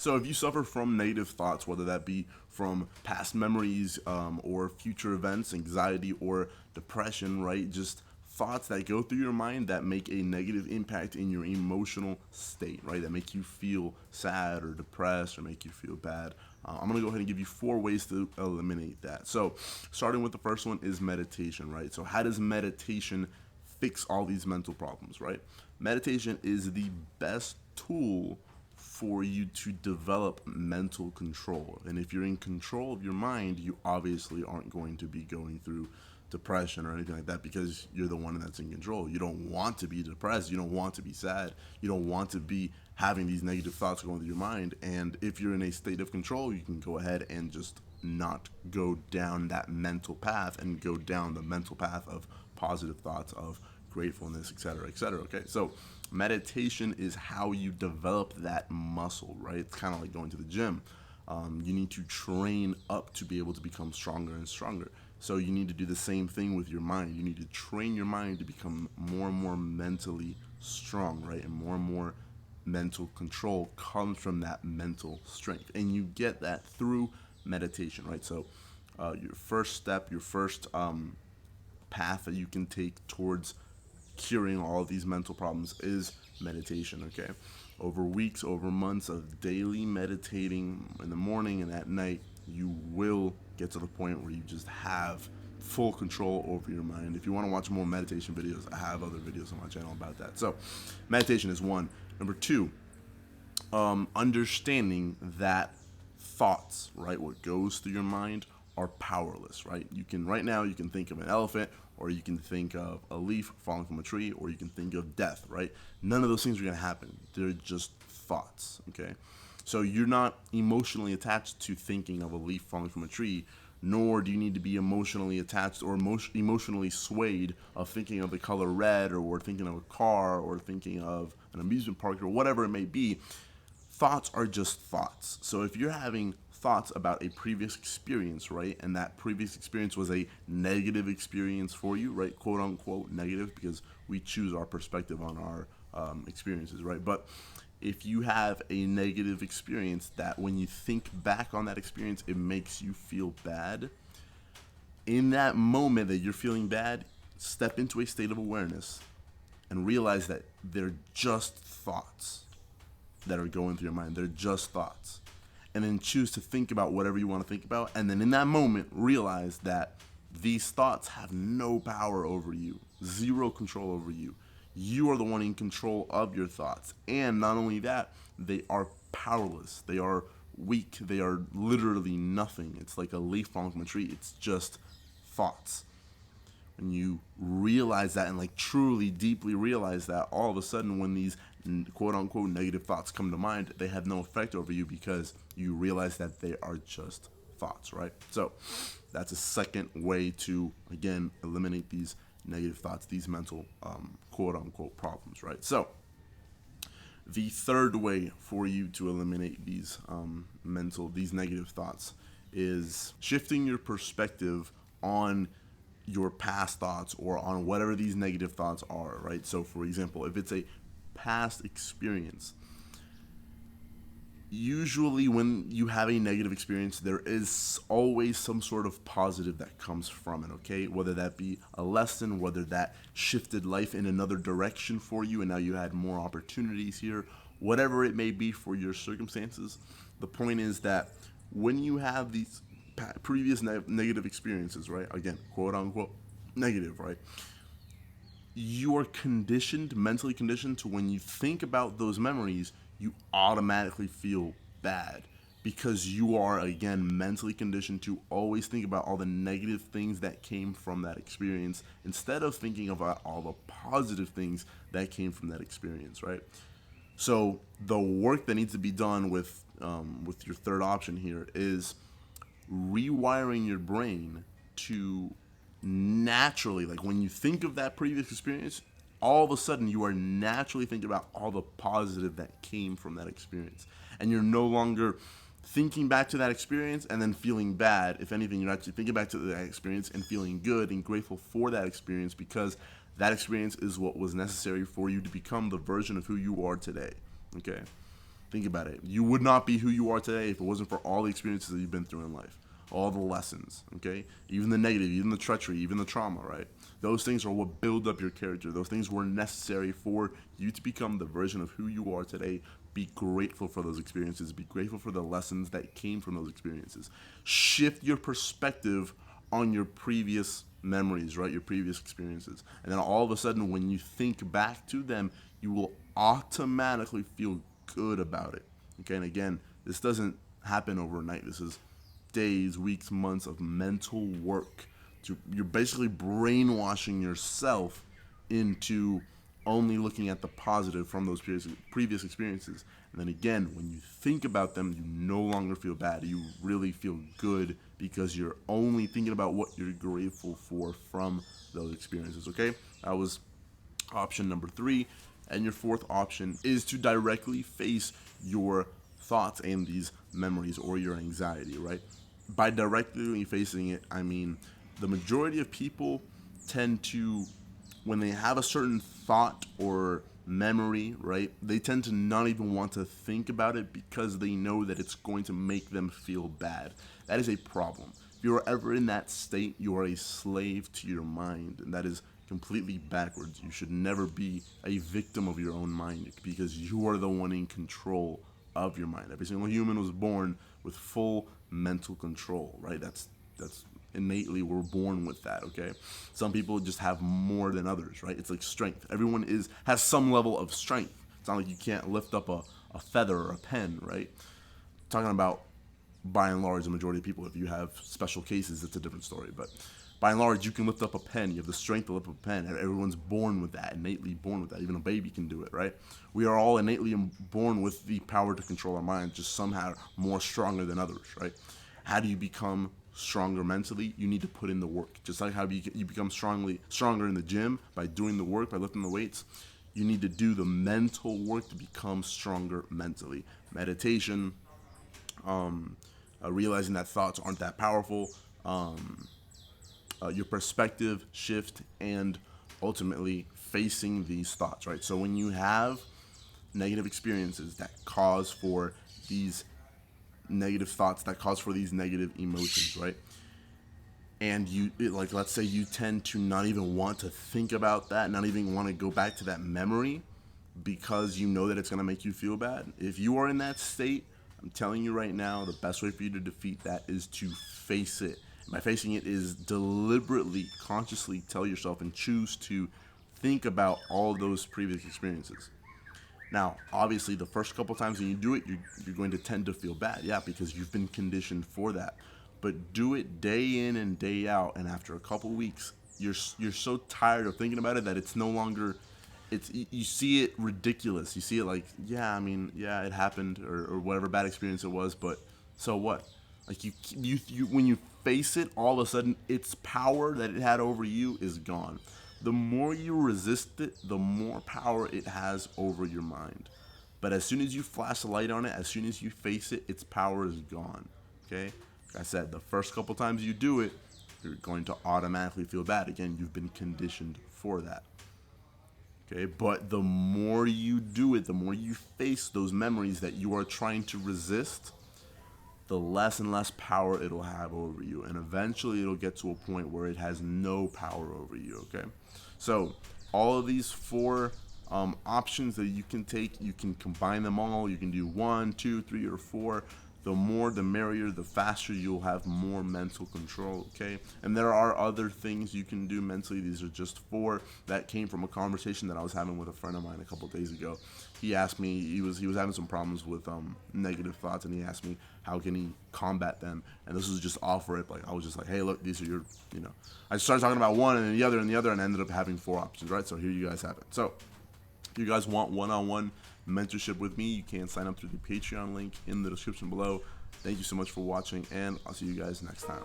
So if you suffer from negative thoughts, whether that be from past memories or future events, anxiety or depression, right? Just thoughts that go through your mind that make a negative impact in your emotional state, right? That make you feel sad or depressed or make you feel bad. I'm going to go ahead and give you 4 ways to eliminate that. So starting with the first one is meditation, right? So how does meditation fix all these mental problems, right? Meditation is the best tool for you to develop mental control. And if you're in control of your mind, you obviously aren't going to be going through depression or anything like that because you're the one that's in control. You don't want to be depressed. You don't want to be sad. You don't want to be having these negative thoughts going through your mind. And if you're in a state of control, you can go ahead and just not go down that mental path and go down the mental path of positive thoughts, of gratefulness, etc., etc. Okay, so meditation is how you develop that muscle, right? It's kind of like going to the gym. You need to train up to be able to become stronger and stronger. So you need to do the same thing with your mind. You need to train your mind to become more and more mentally strong, right? And more mental control comes from that mental strength. And you get that through meditation, right? So your first step, your first path that you can take towards curing all of these mental problems is meditation, okay? Over weeks, over months of daily meditating in the morning and at night, you will get to the point where you just have full control over your mind. If you want to watch more meditation videos, I have other videos on my channel about that. So meditation is 1. Number 2, understanding that thoughts, right, what goes through your mind are powerless, right? You can, right now, you can think of an elephant, or you can think of a leaf falling from a tree, or you can think of death, right? None of those things are going to happen. They're just thoughts, okay? So you're not emotionally attached to thinking of a leaf falling from a tree, nor do you need to be emotionally attached or emotionally swayed of thinking of the color red, or thinking of a car, or thinking of an amusement park, or whatever it may be. Thoughts are just thoughts. So if you're having thoughts about a previous experience, right, and that previous experience was a negative experience for you, right, quote unquote negative, because we choose our perspective on our experiences, right? But if you have a negative experience that when you think back on that experience, it makes you feel bad, in that moment that you're feeling bad, step into a state of awareness and realize that they're just thoughts that are going through your mind. They're just thoughts. And then choose to think about whatever you want to think about. And then in that moment, realize that these thoughts have no power over you, zero control over you. You are the one in control of your thoughts. And not only that, they are powerless. They are weak. They are literally nothing. It's like a leaf falling from a tree. It's just thoughts. When you realize that, and like truly deeply realize that, all of a sudden when these quote unquote negative thoughts come to mind, they have no effect over you because you realize that they are just thoughts, right? So that's a second way to, again, eliminate these negative thoughts, these mental quote unquote problems, right? So the third way for you to eliminate these these negative thoughts is shifting your perspective on your past thoughts or on whatever these negative thoughts are, right? So for example, if it's a past experience, usually when you have a negative experience, there is always some sort of positive that comes from it, okay? Whether that be a lesson, whether that shifted life in another direction for you and now you had more opportunities here, whatever it may be for your circumstances. The point is that when you have these previous negative experiences, right? Again, quote unquote negative, right? You are conditioned, mentally conditioned, to when you think about those memories, you automatically feel bad because you are, again, mentally conditioned to always think about all the negative things that came from that experience instead of thinking about all the positive things that came from that experience, right? So the work that needs to be done with your third option here is rewiring your brain to naturally, like when you think of that previous experience, all of a sudden you are naturally thinking about all the positive that came from that experience. And you're no longer thinking back to that experience and then feeling bad. If anything, you're actually thinking back to that experience and feeling good and grateful for that experience because that experience is what was necessary for you to become the version of who you are today. Okay? Think about it. You would not be who you are today if it wasn't for all the experiences that you've been through in life, all the lessons, okay? Even the negative, even the treachery, even the trauma, right? Those things are what build up your character. Those things were necessary for you to become the version of who you are today. Be grateful for those experiences. Be grateful for the lessons that came from those experiences. Shift your perspective on your previous memories, right? Your previous experiences. And then all of a sudden, when you think back to them, you will automatically feel good about it. Okay, and again, this doesn't happen overnight. This is days, weeks, months of mental work. You're basically brainwashing yourself into only looking at the positive from those previous experiences. And then again, when you think about them, you no longer feel bad. You really feel good because you're only thinking about what you're grateful for from those experiences, okay? That was option number 3. And your fourth option is to directly face your thoughts and these memories or your anxiety, right? By directly facing it, I mean the majority of people tend to, when they have a certain thought or memory, right, they tend to not even want to think about it because they know that it's going to make them feel bad. That is a problem. If you're ever in that state, you are a slave to your mind, and that is completely backwards. You should never be a victim of your own mind because you are the one in control of your mind. Every single human was born with full mental control, right? That's innately, we're born with that, okay? Some people just have more than others, right? It's like strength. Everyone has some level of strength. It's not like you can't lift up a feather or a pen, right? Talking about, by and large, the majority of people, if you have special cases, it's a different story, but by and large, you can lift up a pen. You have the strength to lift up a pen. Everyone's born with that, innately born with that. Even a baby can do it, right? We are all innately born with the power to control our minds, just somehow more stronger than others, right? How do you become stronger mentally? You need to put in the work. Just like how you become stronger in the gym by doing the work, by lifting the weights. You need to do the mental work to become stronger mentally. Meditation, realizing that thoughts aren't that powerful, your perspective shift, and ultimately facing these thoughts, right? So when you have negative experiences that cause for these negative thoughts, that cause for these negative emotions, right? And like, let's say you tend to not even want to think about that, not even want to go back to that memory because you know that it's going to make you feel bad. If you are in that state, I'm telling you right now, the best way for you to defeat that is to face it. By facing it is deliberately, consciously tell yourself and choose to think about all those previous experiences. Now, obviously, the first couple times when you do it, you're going to tend to feel bad, yeah, because you've been conditioned for that. But do it day in and day out, and after a couple weeks, you're so tired of thinking about it that it's no longer, you see it ridiculous. You see it like, yeah, I mean, yeah, it happened, or whatever bad experience it was, but so what? Like you when you face it, all of a sudden, its power that it had over you is gone. The more you resist it, the more power it has over your mind. But as soon as you flash a light on it, as soon as you face it, its power is gone. Okay? Like I said, the first couple times you do it, you're going to automatically feel bad. Again, you've been conditioned for that. Okay? But the more you do it, the more you face those memories that you are trying to resist, the less and less power it'll have over you. And eventually it'll get to a point where it has no power over you, okay? So all of these 4 options that you can take, you can combine them all. You can do 1, 2, 3, or 4. The more, the merrier, the faster you'll have more mental control, okay? And there are other things you can do mentally. These are just 4 that came from a conversation that I was having with a friend of mine a couple days ago. He asked me, he was having some problems with negative thoughts, and he asked me how can he combat them. And this was just off rip. Like, I was just like, hey, look, these are your, I started talking about one and then the other and the other, and I ended up having 4 options, right? So here you guys have it. So if you guys want one-on-one mentorship with me, you can sign up through the Patreon link in the description below. Thank you so much for watching, and I'll see you guys next time.